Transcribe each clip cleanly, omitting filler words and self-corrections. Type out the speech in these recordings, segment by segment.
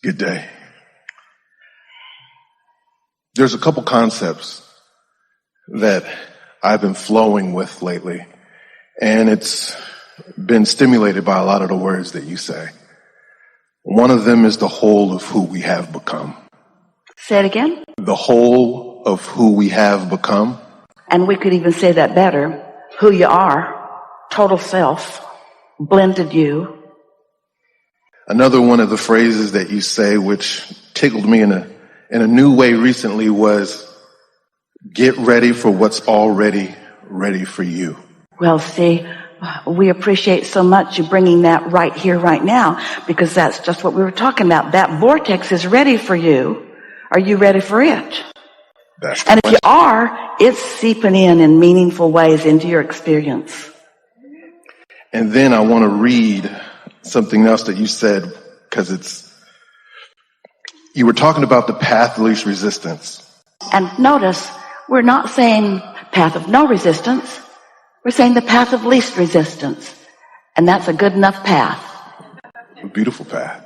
Good day. There's a couple concepts that I've been flowing with lately, and it's been stimulated by a lot of the words that you say. One of them is the whole of who we have become. Say it again. The whole of who we have become. And we could even say that better. Who you are, total self, blended you. Another one of the phrases that you say, which tickled me in a new way recently, was get ready for what's already ready for you. Well, see, we appreciate so much you bringing that right here, right now, because that's just what we were talking about. That vortex is ready for you. Are you ready for it? And if you are, it's seeping in meaningful ways into your experience. And then I want to read something else that you said, because you were talking about the path of least resistance. And notice, we're not saying path of no resistance. We're saying the path of least resistance. And that's a good enough path. A beautiful path.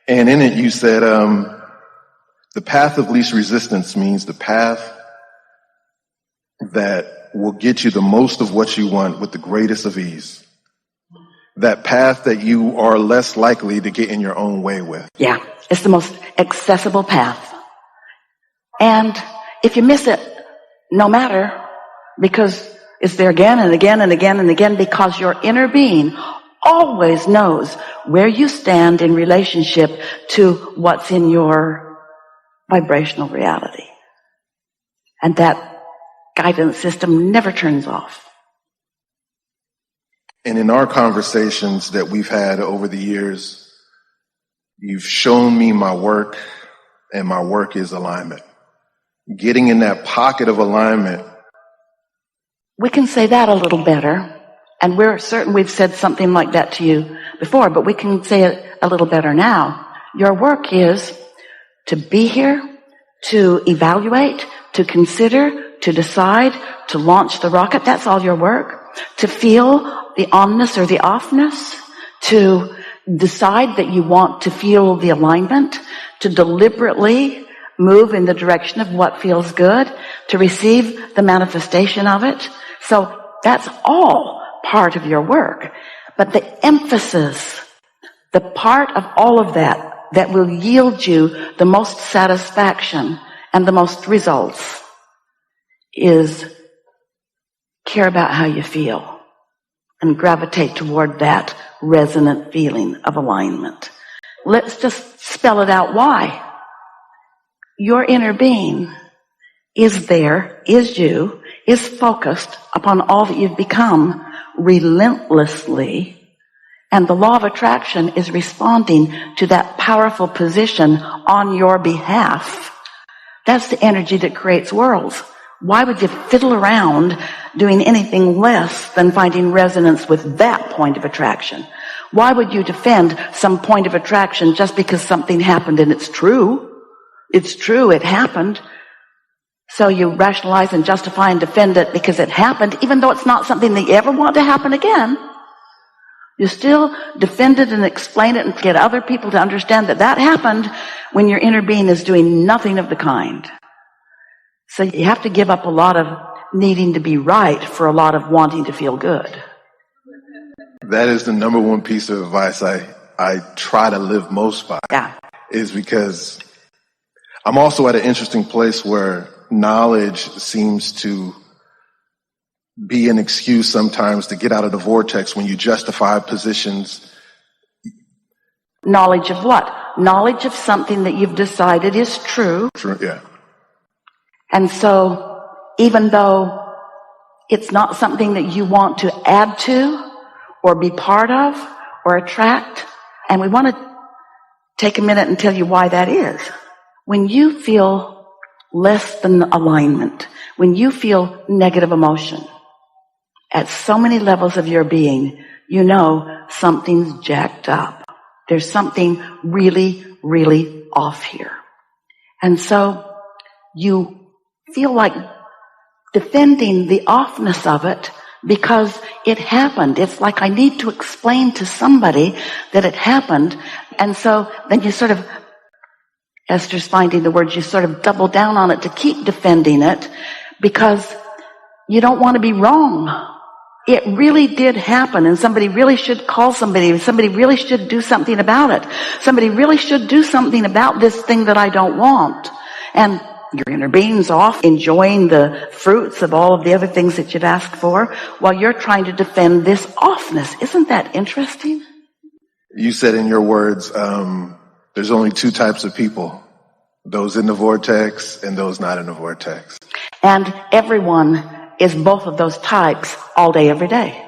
And in it you said, the path of least resistance means the path that will get you the most of what you want with the greatest of ease. That path that you are less likely to get in your own way with. Yeah, it's the most accessible path. And if you miss it, no matter, because it's there again and again and again and again, because your inner being always knows where you stand in relationship to what's in your vibrational reality. And that guidance system never turns off. And in our conversations that we've had over the years, you've shown me my work, and my work is alignment. Getting in that pocket of alignment. We can say that a little better, and we're certain we've said something like that to you before, but we can say it a little better now. Your work is to be here, to evaluate, to consider, to decide, to launch the rocket. That's all your work. To feel the onness or the offness, to decide that you want to feel the alignment, to deliberately move in the direction of what feels good, to receive the manifestation of it. So that's all part of your work. But the emphasis, the part of all of that will yield you the most satisfaction and the most results, is care about how you feel and gravitate toward that resonant feeling of alignment. Let's just spell it out why. Your inner being is there, is you, is focused upon all that you've become relentlessly, and the law of attraction is responding to that powerful position on your behalf. That's the energy that creates worlds. Why would you fiddle around doing anything less than finding resonance with that point of attraction? Why would you defend some point of attraction just because something happened and it's true? It's true, it happened. So you rationalize and justify and defend it because it happened, even though it's not something that you ever want to happen again. You still defend it and explain it and get other people to understand that that happened when your inner being is doing nothing of the kind. So you have to give up a lot of needing to be right for a lot of wanting to feel good. That is the number one piece of advice I try to live most by. Yeah. Is because I'm also at an interesting place where knowledge seems to be an excuse sometimes to get out of the vortex when you justify positions. Knowledge of what? Knowledge of something that you've decided is true. True, yeah. And so, even though it's not something that you want to add to or be part of or attract, and we want to take a minute and tell you why that is. When you feel less than alignment, when you feel negative emotion at so many levels of your being, you know something's jacked up. There's something really, really off here. And so you feel like defending the offness of it because it happened. It's like I need to explain to somebody that it happened. And so then you sort of Esther's finding the words. You sort of double down on it to keep defending it because you don't want to be wrong. It really did happen, and somebody really should call somebody. Somebody really should do something about it. Somebody really should do something about this thing that I don't want. And your inner being's off enjoying the fruits of all of the other things that you've asked for while you're trying to defend this offness. Isn't that interesting? You said in your words, there's only two types of people, those in the vortex and those not in the vortex. And everyone is both of those types all day, every day.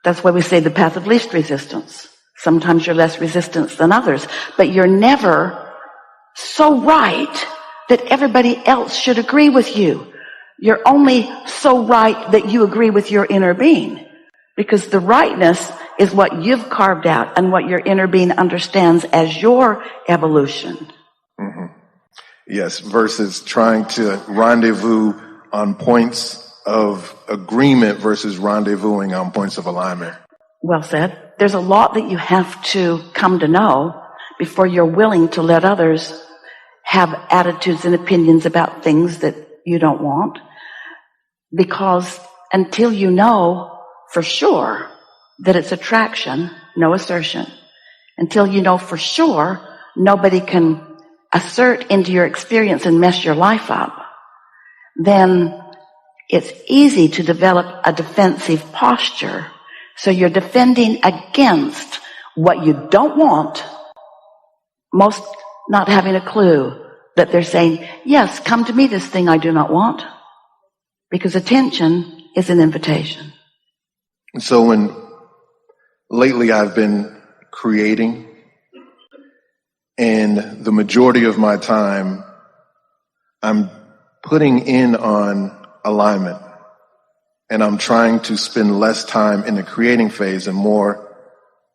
That's why we say the path of least resistance. Sometimes you're less resistant than others, but you're never so right that everybody else should agree with you. You're only so right that you agree with your inner being, because the rightness is what you've carved out and what your inner being understands as your evolution. Mm-hmm. Yes, versus trying to rendezvous on points of agreement versus rendezvousing on points of alignment. Well said. There's a lot that you have to come to know before you're willing to let others have attitudes and opinions about things that you don't want. Because until you know for sure that it's attraction, no assertion. Until you know for sure, nobody can assert into your experience and mess your life up. Then it's easy to develop a defensive posture. So you're defending against what you don't want, most not having a clue that they're saying, yes, come to me, this thing I do not want. Because attention is an invitation. So when lately I've been creating, and the majority of my time I'm putting in on alignment, and I'm trying to spend less time in the creating phase and more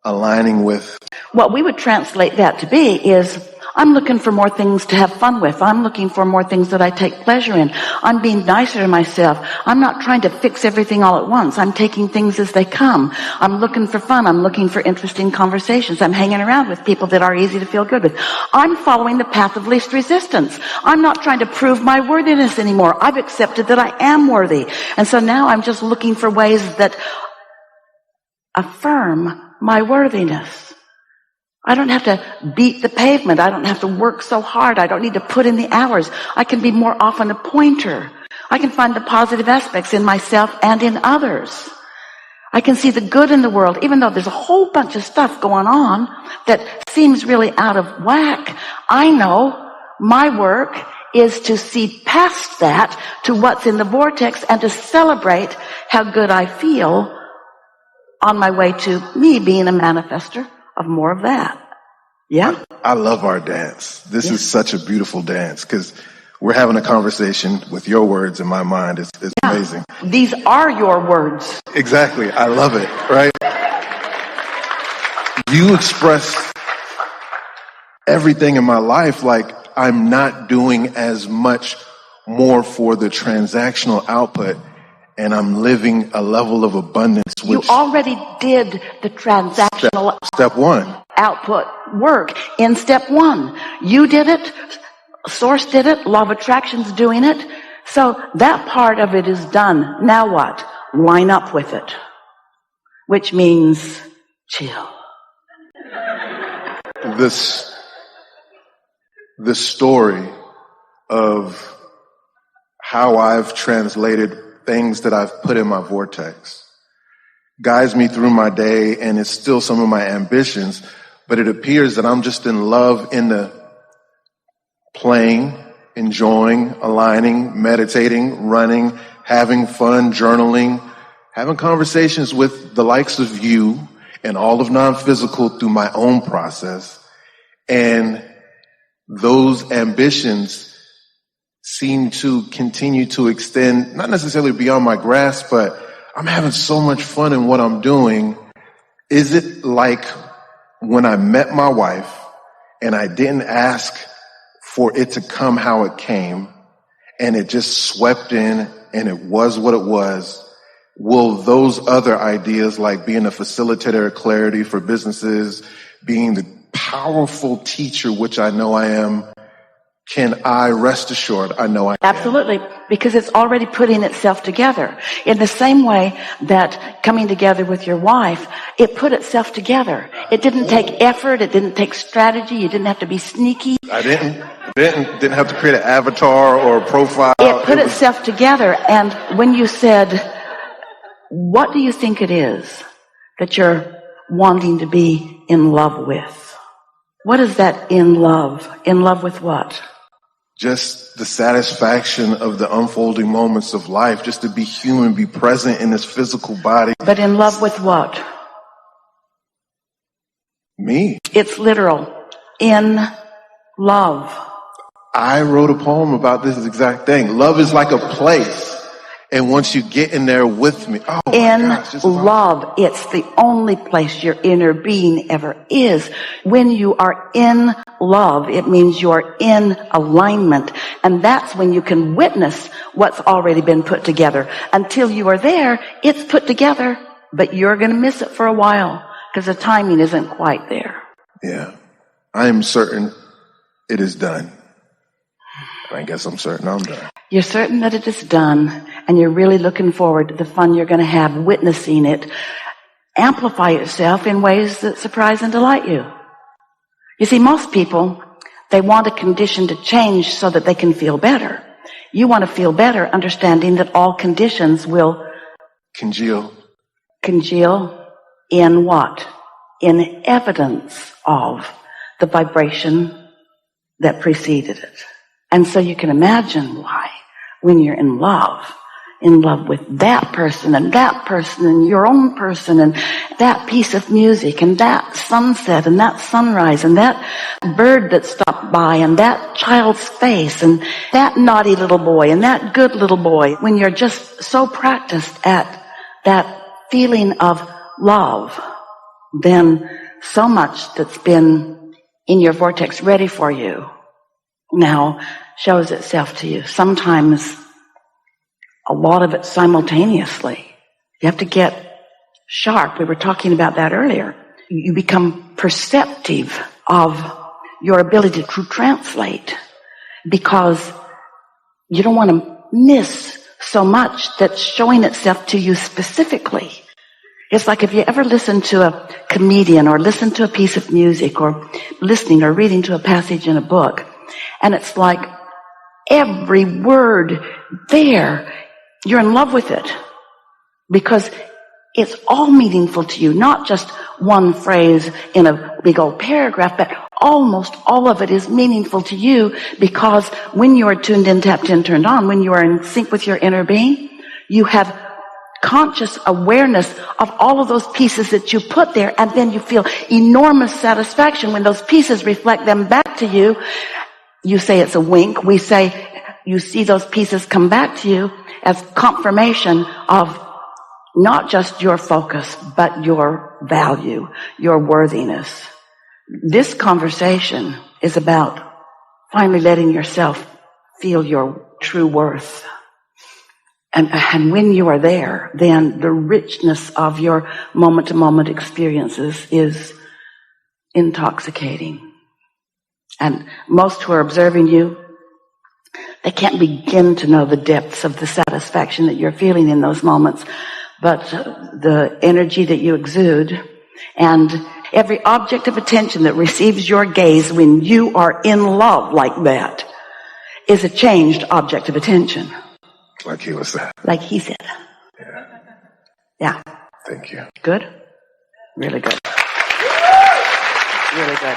aligning with. What we would translate that to be is, I'm looking for more things to have fun with. I'm looking for more things that I take pleasure in. I'm being nicer to myself. I'm not trying to fix everything all at once. I'm taking things as they come. I'm looking for fun. I'm looking for interesting conversations. I'm hanging around with people that are easy to feel good with. I'm following the path of least resistance. I'm not trying to prove my worthiness anymore. I've accepted that I am worthy. And so now I'm just looking for ways that affirm my worthiness. I don't have to beat the pavement. I don't have to work so hard. I don't need to put in the hours. I can be more often a pointer. I can find the positive aspects in myself and in others. I can see the good in the world, even though there's a whole bunch of stuff going on that seems really out of whack. I know my work is to see past that to what's in the vortex and to celebrate how good I feel on my way to me being a manifester of more of that. Yeah? I love our dance. This is such a beautiful dance because we're having a conversation with your words in my mind. It's amazing. These are your words. Exactly. I love it, right? You express everything in my life like I'm not doing as much more for the transactional output, and I'm living a level of abundance. You already did the transactional step one output work in step one. You did it. Source did it. Law of Attraction's doing it. So that part of it is done. Now what? Line up with it. Which means chill. The story of how I've translated things that I've put in my vortex guides me through my day, and it's still some of my ambitions, but it appears that I'm just in love in the playing, enjoying, aligning, meditating, running, having fun, journaling, having conversations with the likes of you and all of non-physical through my own process. And those ambitions seem to continue to extend, not necessarily beyond my grasp, but I'm having so much fun in what I'm doing. Is it like when I met my wife and I didn't ask for it to come how it came and it just swept in and it was what it was? Will those other ideas, like being a facilitator of clarity for businesses, being the powerful teacher, which I know I am, can I rest assured I know I am? Absolutely, because it's already putting itself together. In the same way that coming together with your wife, it put itself together. It didn't take effort, it didn't take strategy, you didn't have to be sneaky. I didn't have to create an avatar or a profile. It put itself together, and when you said, what do you think it is that you're wanting to be in love with? What is that in love? In love with what? Just the satisfaction of the unfolding moments of life, just to be human, be present in this physical body. But in love with what? Me. It's literal. In love. I wrote a poem about this exact thing. Love is like a place. And once you get in there with me, in love, it's the only place your inner being ever is. When you are in love, it means you are in alignment. And that's when you can witness what's already been put together. Until you are there, it's put together, but you're going to miss it for a while because the timing isn't quite there. Yeah. I am certain it is done. I guess I'm certain I'm done. You're certain that it is done, and you're really looking forward to the fun you're going to have witnessing it amplify itself in ways that surprise and delight you. You see, most people, they want a condition to change so that they can feel better. You want to feel better, understanding that all conditions will congeal. Congeal in what? In evidence of the vibration that preceded it. And so you can imagine why, when you're in love with that person and your own person and that piece of music and that sunset and that sunrise and that bird that stopped by and that child's face and that naughty little boy and that good little boy, when you're just so practiced at that feeling of love, then so much that's been in your vortex ready for you now shows itself to you. Sometimes a lot of it simultaneously. You have to get sharp. We were talking about that earlier. You become perceptive of your ability to translate because you don't want to miss so much that's showing itself to you specifically. It's like if you ever listen to a comedian or listen to a piece of music or listening or reading to a passage in a book, and it's like every word there, you're in love with it because it's all meaningful to you, not just one phrase in a big old paragraph, but almost all of it is meaningful to you because when you are tuned in, tapped in, turned on, when you are in sync with your inner being, you have conscious awareness of all of those pieces that you put there, and then you feel enormous satisfaction when those pieces reflect them back to you. You say it's a wink. We say you see those pieces come back to you as confirmation of not just your focus, but your value, your worthiness. This conversation is about finally letting yourself feel your true worth. And when you are there, then the richness of your moment-to-moment experiences is intoxicating. And most who are observing you, they can't begin to know the depths of the satisfaction that you're feeling in those moments. But the energy that you exude and every object of attention that receives your gaze when you are in love like that is a changed object of attention. Like he was said. Like he said. Yeah. Thank you. Good? Really good. Really good.